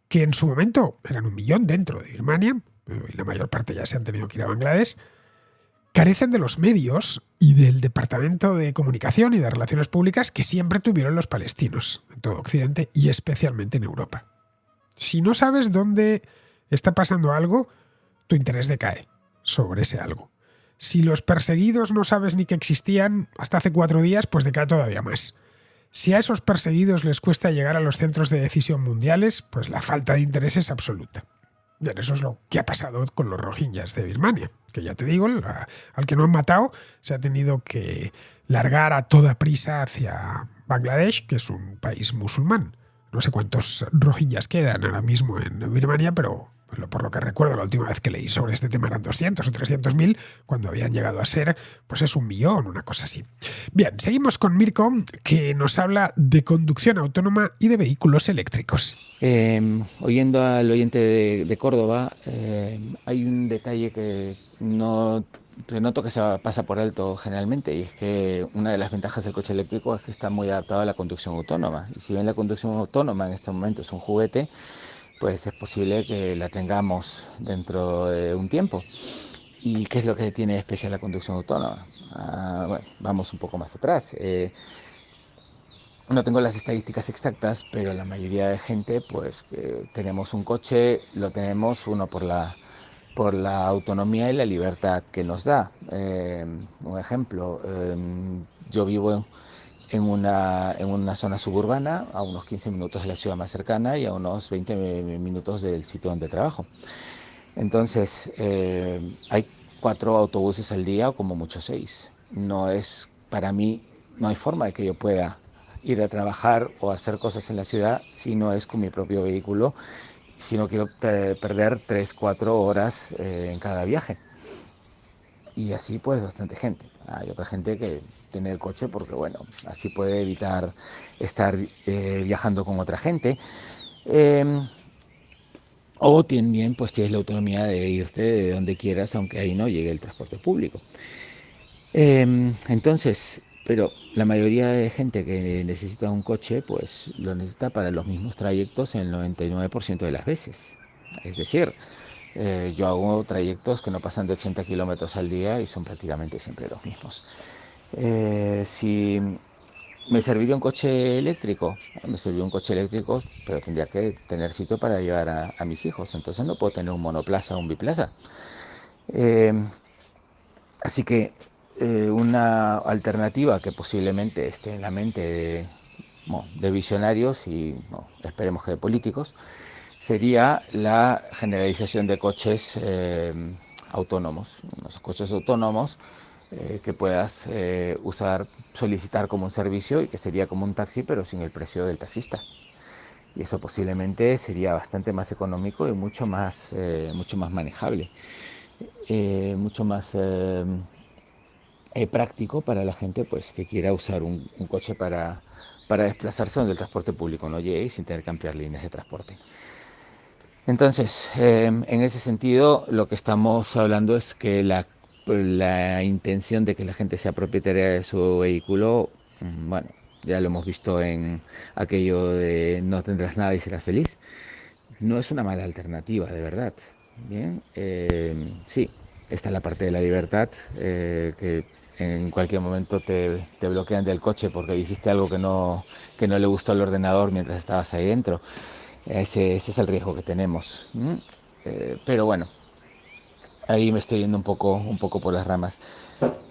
que en su momento eran 1 millón dentro de Birmania, y la mayor parte ya se han tenido que ir a Bangladesh, carecen de los medios y del Departamento de Comunicación y de Relaciones Públicas que siempre tuvieron los palestinos en todo Occidente y especialmente en Europa. Si no sabes dónde está pasando algo, tu interés decae sobre ese algo. Si los perseguidos no sabes ni que existían hasta hace 4 días, pues decae todavía más. Si a esos perseguidos les cuesta llegar a los centros de decisión mundiales, pues la falta de interés es absoluta. Bien, eso es lo que ha pasado con los rohingyas de Birmania, que ya te digo, al que no han matado se ha tenido que largar a toda prisa hacia Bangladesh, que es un país musulmán. No sé cuántos rohingyas quedan ahora mismo en Birmania, pero por lo que recuerdo, la última vez que leí sobre este tema eran 200 o 300.000, cuando habían llegado a ser, pues es 1 millón, una cosa así. Bien, seguimos con Mirko, que nos habla de conducción autónoma y de vehículos eléctricos. Oyendo al oyente de Córdoba, hay un detalle que no que noto que pasa por alto generalmente, y es que una de las ventajas del coche eléctrico es que está muy adaptado a la conducción autónoma. Y si bien la conducción autónoma en este momento es un juguete, pues es posible que la tengamos dentro de un tiempo. ¿Y qué es lo que tiene de especial la conducción autónoma? Bueno, vamos un poco más atrás. No tengo las estadísticas exactas, pero la mayoría de gente, pues, que tenemos un coche, lo tenemos uno por la autonomía y la libertad que nos da. Un ejemplo, yo vivo en una zona suburbana, a unos 15 minutos de la ciudad más cercana y a unos 20 minutos del sitio donde trabajo. Entonces, hay 4 autobuses al día o como mucho 6. No es, para mí, no hay forma de que yo pueda ir a trabajar o hacer cosas en la ciudad si no es con mi propio vehículo, si no quiero perder 3-4 horas en cada viaje. Y así pues bastante gente. Hay otra gente que tiene el coche porque bueno, así puede evitar estar viajando con otra gente. O también pues tienes la autonomía de irte de donde quieras, aunque ahí no llegue el transporte público. Entonces, pero la mayoría de gente que necesita un coche, pues lo necesita para los mismos trayectos el 99% de las veces. Es decir, yo hago trayectos que no pasan de 80 kilómetros al día y son prácticamente siempre los mismos. Si me serviría un coche eléctrico, me serviría un coche eléctrico, pero tendría que tener sitio para llevar a mis hijos. Entonces no puedo tener un monoplaza o un biplaza. Eh, Así que una alternativa que posiblemente esté en la mente de visionarios y esperemos que de políticos sería la generalización de coches autónomos. Unos coches autónomos que puedas usar, solicitar como un servicio y que sería como un taxi pero sin el precio del taxista. Y eso posiblemente sería bastante más económico y mucho más manejable. Mucho más práctico para la gente pues que quiera usar un coche para desplazarse donde el transporte público no llegue y sin tener que ampliar líneas de transporte. Entonces, en ese sentido, lo que estamos hablando es que la intención de que la gente sea propietaria de su vehículo, bueno, ya lo hemos visto en aquello de no tendrás nada y serás feliz, no es una mala alternativa, de verdad. Bien, sí, está la parte de la libertad, que en cualquier momento te bloquean del coche porque hiciste algo que no le gustó al ordenador mientras estabas ahí dentro. Ese es el riesgo que tenemos. Pero bueno, ahí me estoy yendo un poco por las ramas.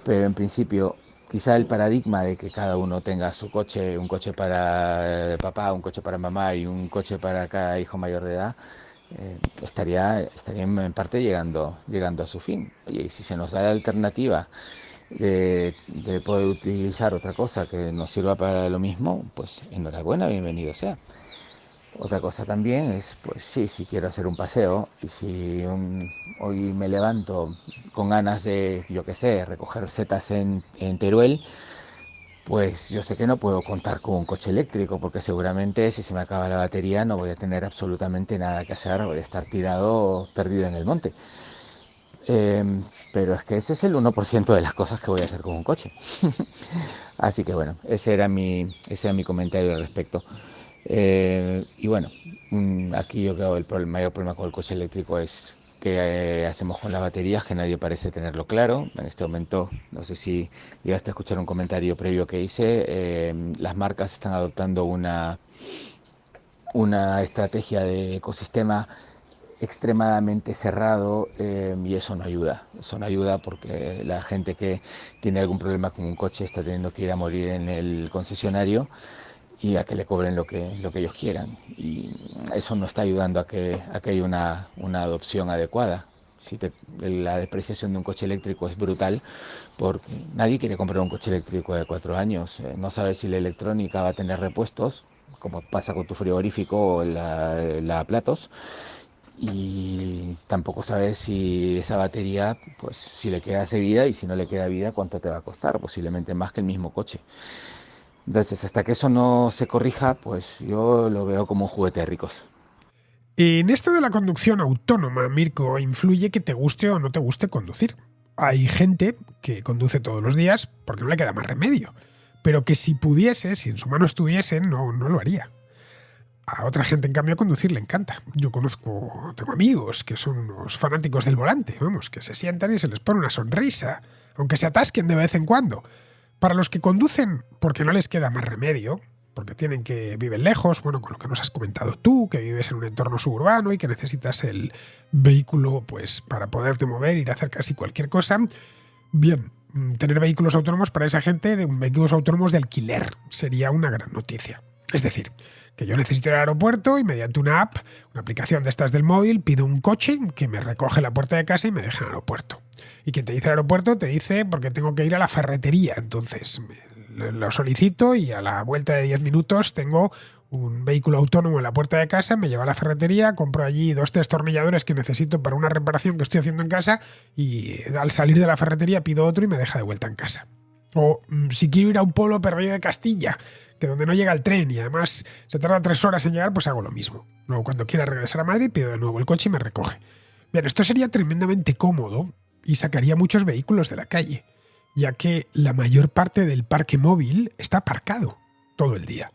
Pero en principio, quizá el paradigma de que cada uno tenga su coche, un coche para papá, un coche para mamá y un coche para cada hijo mayor de edad, estaría en parte llegando a su fin. Oye, y si se nos da la alternativa de poder utilizar otra cosa que nos sirva para lo mismo, pues enhorabuena, bienvenido sea. Otra cosa también es, pues sí, si quiero hacer un paseo y si hoy me levanto con ganas de, yo qué sé, recoger setas en Teruel, pues yo sé que no puedo contar con un coche eléctrico porque seguramente si se me acaba la batería no voy a tener absolutamente nada que hacer, voy a estar tirado, perdido en el monte. Pero es que ese es el 1% de las cosas que voy a hacer con un coche. Así que bueno, ese era mi comentario al respecto. Y bueno, aquí yo creo que el mayor problema con el coche eléctrico es qué hacemos con las baterías, que nadie parece tenerlo claro. En este momento, no sé si llegaste a escuchar un comentario previo que hice, las marcas están adoptando una estrategia de ecosistema extremadamente cerrado, y eso no ayuda porque la gente que tiene algún problema con un coche está teniendo que ir a morir en el concesionario y a que le cobren lo que ellos quieran, y eso no está ayudando a que haya una adopción adecuada. La depreciación de un coche eléctrico es brutal porque nadie quiere comprar un coche eléctrico de 4 años, no sabes si la electrónica va a tener repuestos, como pasa con tu frigorífico o la platos, y tampoco sabes si esa batería, pues si le queda vida, y si no le queda vida, cuánto te va a costar, posiblemente más que el mismo coche. Entonces, hasta que eso no se corrija, pues yo lo veo como un juguete de ricos. En esto de la conducción autónoma, Mirko, influye que te guste o no te guste conducir. hay gente que conduce todos los días porque no le queda más remedio, pero que si pudiese, si en su mano estuviese, no lo haría. A otra gente, en cambio, a conducir le encanta. Yo tengo amigos que son unos fanáticos del volante, vamos, que se sientan y se les pone una sonrisa, aunque se atasquen de vez en cuando. Para los que conducen porque no les queda más remedio, porque viven lejos, bueno, con lo que nos has comentado tú, que vives en un entorno suburbano y que necesitas el vehículo pues para poderte mover, ir a hacer casi cualquier cosa, bien, tener vehículos autónomos para esa gente, vehículos autónomos de alquiler, sería una gran noticia. Es decir, que yo necesito ir al aeropuerto y mediante una app, una aplicación de estas del móvil, pido un coche que me recoge en la puerta de casa y me deja en el aeropuerto. Y quien te dice el aeropuerto te dice porque tengo que ir a la ferretería. Entonces lo solicito y a la vuelta de 10 minutos tengo un vehículo autónomo en la puerta de casa, me lleva a la ferretería, compro allí 2 destornilladores que necesito para una reparación que estoy haciendo en casa y al salir de la ferretería pido otro y me deja de vuelta en casa. O si quiero ir a un pueblo perdido de Castilla, que donde no llega el tren y además se tarda 3 horas en llegar, pues hago lo mismo. Luego cuando quiera regresar a Madrid pido de nuevo el coche y me recoge. Bien, esto sería tremendamente cómodo y sacaría muchos vehículos de la calle, ya que la mayor parte del parque móvil está aparcado todo el día.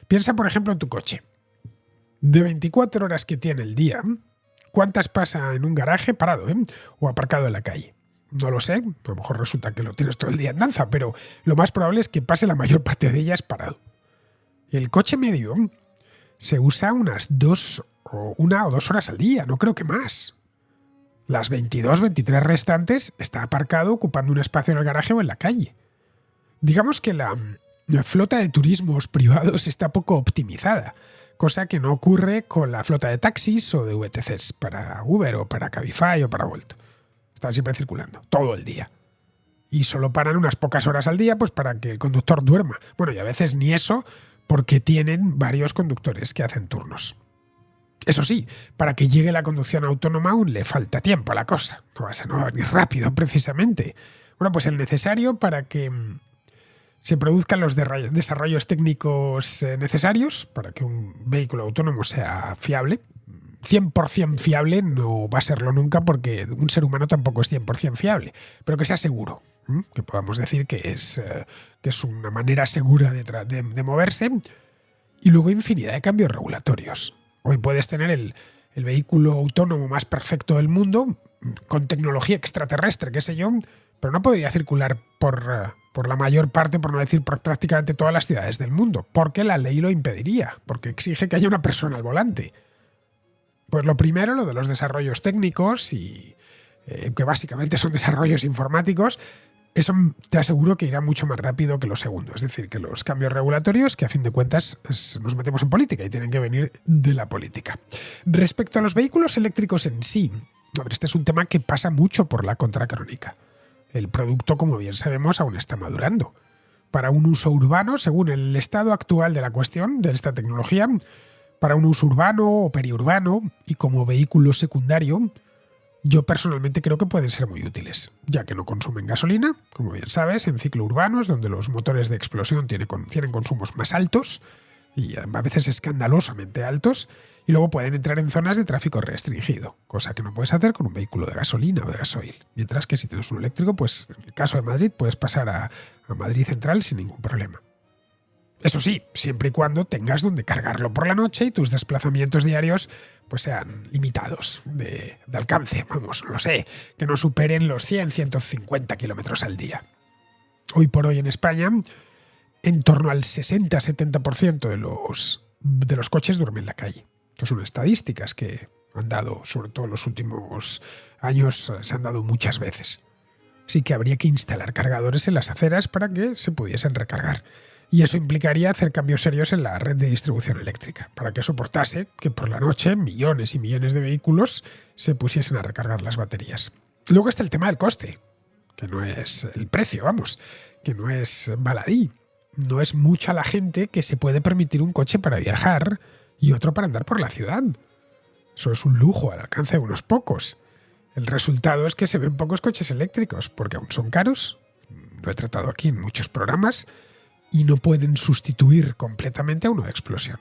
Piensa, por ejemplo, en tu coche. De 24 horas que tiene el día, ¿cuántas pasa en un garaje parado, o aparcado en la calle? No lo sé, a lo mejor resulta que lo tienes todo el día en danza, pero lo más probable es que pase la mayor parte de ellas parado. El coche medio se usa unas 1 o 2 horas al día, no creo que más. Las 22, 23 restantes está aparcado ocupando un espacio en el garaje o en la calle. Digamos que la flota de turismos privados está poco optimizada, cosa que no ocurre con la flota de taxis o de VTCs para Uber o para Cabify o para Bolt. Están siempre circulando, todo el día. Y solo paran unas pocas horas al día pues para que el conductor duerma. Bueno, y a veces ni eso, porque tienen varios conductores que hacen turnos. Eso sí, para que llegue la conducción autónoma aún le falta tiempo a la cosa. No va a venir rápido, precisamente. Bueno, pues el necesario para que se produzcan los desarrollos técnicos necesarios para que un vehículo autónomo sea fiable. 100% fiable no va a serlo nunca porque un ser humano tampoco es 100% fiable, pero que sea seguro, que podamos decir que es una manera segura de moverse. Y luego infinidad de cambios regulatorios. Hoy puedes tener el vehículo autónomo más perfecto del mundo, con tecnología extraterrestre, qué sé yo, pero no podría circular por la mayor parte, por no decir por prácticamente todas las ciudades del mundo, porque la ley lo impediría, porque exige que haya una persona al volante. Pues lo primero, lo de los desarrollos técnicos y que básicamente son desarrollos informáticos, eso te aseguro que irá mucho más rápido que lo segundo. Es decir, que los cambios regulatorios, que a fin de cuentas nos metemos en política y tienen que venir de la política. Respecto a los vehículos eléctricos en sí, este es un tema que pasa mucho por la contracrónica. El producto, como bien sabemos, aún está madurando. Para un uso urbano, según el estado actual de la cuestión, de esta tecnología, para un uso urbano o periurbano y como vehículo secundario, yo personalmente creo que pueden ser muy útiles, ya que no consumen gasolina, como bien sabes, en ciclo urbanos, donde los motores de explosión tienen consumos más altos y a veces escandalosamente altos, y luego pueden entrar en zonas de tráfico restringido, cosa que no puedes hacer con un vehículo de gasolina o de gasoil. Mientras que si tienes un eléctrico, pues en el caso de Madrid puedes pasar a Madrid Central sin ningún problema. Eso sí, siempre y cuando tengas donde cargarlo por la noche y tus desplazamientos diarios pues sean limitados de alcance, vamos, no lo sé, que no superen los 100-150 kilómetros al día. Hoy por hoy en España, en torno al 60-70% de los coches duermen en la calle. Estas son estadísticas que han dado, sobre todo en los últimos años, se han dado muchas veces. Así que habría que instalar cargadores en las aceras para que se pudiesen recargar. Y eso implicaría hacer cambios serios en la red de distribución eléctrica, para que soportase que por la noche millones y millones de vehículos se pusiesen a recargar las baterías. Luego está el tema del coste, que no es el precio, vamos, que no es baladí. No es mucha la gente que se puede permitir un coche para viajar y otro para andar por la ciudad. Eso es un lujo al alcance de unos pocos. El resultado es que se ven pocos coches eléctricos, porque aún son caros. Lo he tratado aquí en muchos programas. Y no pueden sustituir completamente a uno de explosión.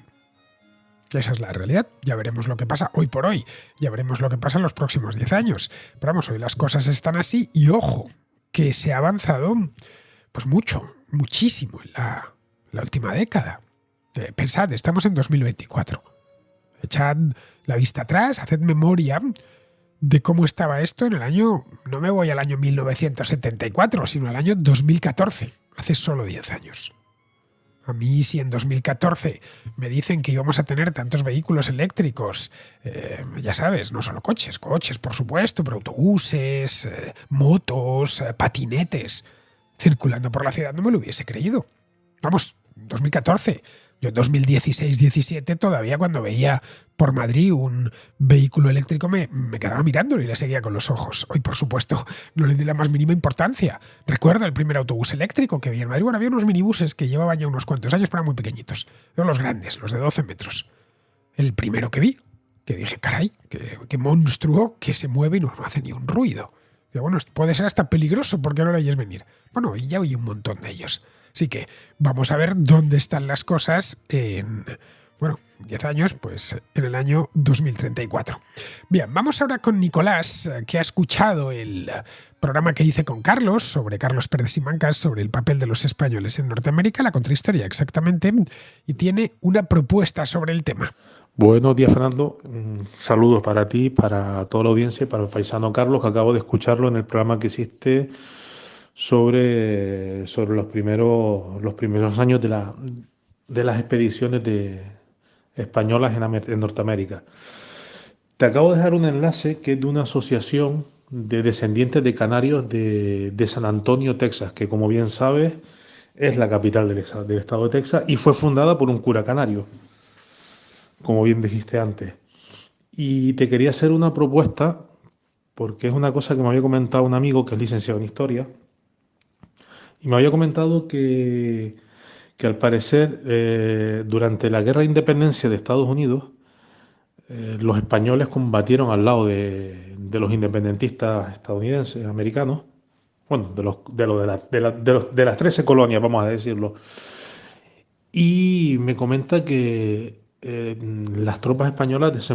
Esa es la realidad. Ya veremos lo que pasa hoy por hoy. Ya veremos lo que pasa en los próximos 10 años. Pero vamos, hoy las cosas están así y ojo, que se ha avanzado pues muchísimo en la última década. Pensad, estamos en 2024. Echad la vista atrás, haced memoria de cómo estaba esto en el año, no me voy al año 1974, sino al año 2014, hace solo 10 años. A mí, si en 2014 me dicen que íbamos a tener tantos vehículos eléctricos, ya sabes, no solo coches, por supuesto, pero autobuses, motos, patinetes, circulando por la ciudad, no me lo hubiese creído. Vamos, 2014. Yo en 2016-17 todavía cuando veía por Madrid un vehículo eléctrico me quedaba mirándolo y le seguía con los ojos. Hoy, por supuesto, no le di la más mínima importancia. Recuerdo el primer autobús eléctrico que vi en Madrid. Bueno, había unos minibuses que llevaban ya unos cuantos años, pero eran muy pequeñitos. Eran los grandes, los de 12 metros. El primero que vi, que dije, caray, qué monstruo que se mueve y no hace ni un ruido. Digo, bueno, puede ser hasta peligroso porque no lo oyes venir. Bueno, y ya oí un montón de ellos. Así que vamos a ver dónde están las cosas en, 10 años, pues en el año 2034. Bien, vamos ahora con Nicolás, que ha escuchado el programa que hice con Carlos, sobre Carlos Pérez Simancas, sobre el papel de los españoles en Norteamérica, la contrahistoria exactamente, y tiene una propuesta sobre el tema. Buenos días, Fernando. Saludos para ti, para toda la audiencia y para el paisano Carlos, que acabo de escucharlo en el programa que hiciste sobre los primeros años de las expediciones españolas en Norteamérica. Te acabo de dejar un enlace que es de una asociación de descendientes de canarios de San Antonio, Texas, que como bien sabes es la capital del estado de Texas y fue fundada por un cura canario, como bien dijiste antes. Y te quería hacer una propuesta porque es una cosa que me había comentado un amigo que es licenciado en Historia. Y me había comentado que al parecer durante la Guerra de Independencia de Estados Unidos los españoles combatieron al lado de los independentistas estadounidenses, americanos, bueno, de las 13 colonias, vamos a decirlo. Y me comenta que las tropas españolas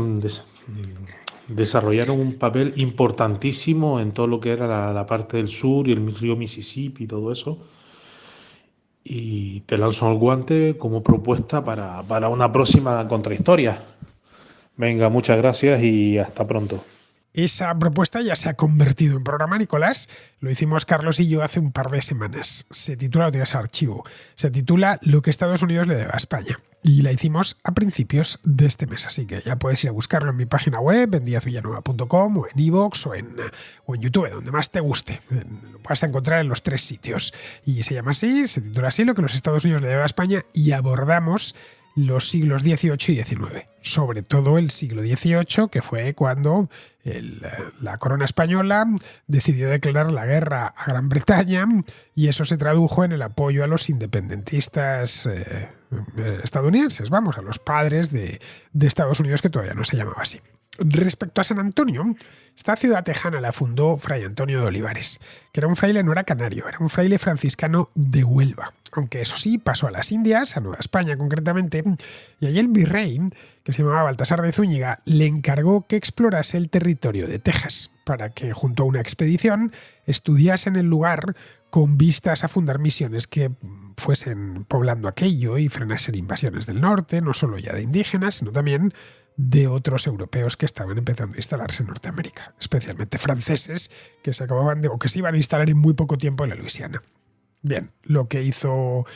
desarrollaron un papel importantísimo en todo lo que era la parte del sur y el río Mississippi y todo eso. Y te lanzo el guante como propuesta para una próxima contrahistoria. Venga, muchas gracias y hasta pronto. Esa propuesta ya se ha convertido en programa, Nicolás. Lo hicimos Carlos y yo hace un par de semanas. Se titula, lo tienes archivo, se titula Lo que Estados Unidos le debe a España. Y la hicimos a principios de este mes, así que ya puedes ir a buscarlo en mi página web, en diazvillanueva.com o en iVoox o en YouTube, donde más te guste. Lo vas a encontrar en los 3 sitios. Y se llama así, se titula así, Lo que los Estados Unidos le debe a España, y abordamos los siglos XVIII y XIX, sobre todo el siglo XVIII, que fue cuando la corona española decidió declarar la guerra a Gran Bretaña, y eso se tradujo en el apoyo a los independentistas estadounidenses, vamos, a los padres de Estados Unidos, que todavía no se llamaba así. Respecto a San Antonio, esta ciudad tejana la fundó Fray Antonio de Olivares, que era un fraile, no era canario, era un fraile franciscano de Huelva, aunque eso sí, pasó a las Indias, a Nueva España concretamente, y allí el virrey, que se llamaba Baltasar de Zúñiga, le encargó que explorase el territorio de Texas, para que junto a una expedición estudiasen el lugar con vistas a fundar misiones que fuesen poblando aquello y frenasen invasiones del norte, no solo ya de indígenas, sino también de otros europeos que estaban empezando a instalarse en Norteamérica, especialmente franceses que se acababan o que se iban a instalar en muy poco tiempo en la Luisiana. Bien, lo que hizo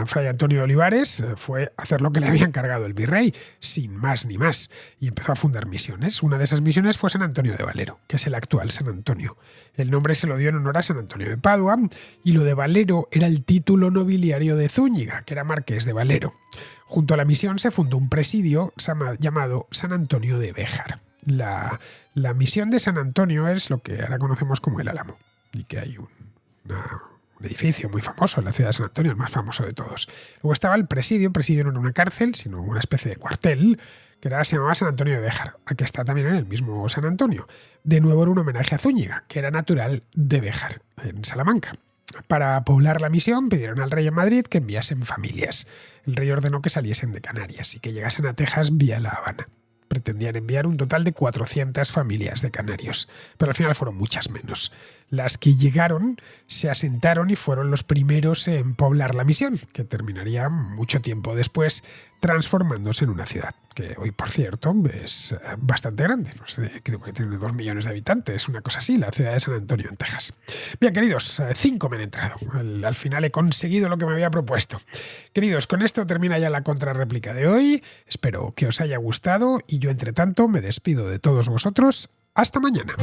Fray Antonio de Olivares fue hacer lo que le había encargado el virrey, sin más ni más, y empezó a fundar misiones. Una de esas misiones fue San Antonio de Valero, que es el actual San Antonio. El nombre se lo dio en honor a San Antonio de Padua, y lo de Valero era el título nobiliario de Zúñiga, que era marqués de Valero. Junto a la misión se fundó un presidio llamado San Antonio de Béjar. La misión de San Antonio es lo que ahora conocemos como el Álamo, y que hay un edificio muy famoso en la ciudad de San Antonio, el más famoso de todos. Luego estaba el presidio no era una cárcel, sino una especie de cuartel, que se llamaba San Antonio de Béjar, aquí está también en el mismo San Antonio. De nuevo era un homenaje a Zúñiga, que era natural de Béjar, en Salamanca. Para poblar la misión pidieron al rey en Madrid que enviasen familias. El rey ordenó que saliesen de Canarias y que llegasen a Texas vía La Habana. Pretendían enviar un total de 400 familias de canarios, pero al final fueron muchas menos. Las que llegaron se asentaron y fueron los primeros en poblar la misión, que terminaría mucho tiempo después transformándose en una ciudad, que hoy, por cierto, es bastante grande. No sé, creo que tiene 2 millones de habitantes, una cosa así, la ciudad de San Antonio, en Texas. Bien, queridos, 5 me han entrado. Al final he conseguido lo que me había propuesto. Queridos, con esto termina ya la contrarréplica de hoy. Espero que os haya gustado y yo, entre tanto, me despido de todos vosotros. Hasta mañana.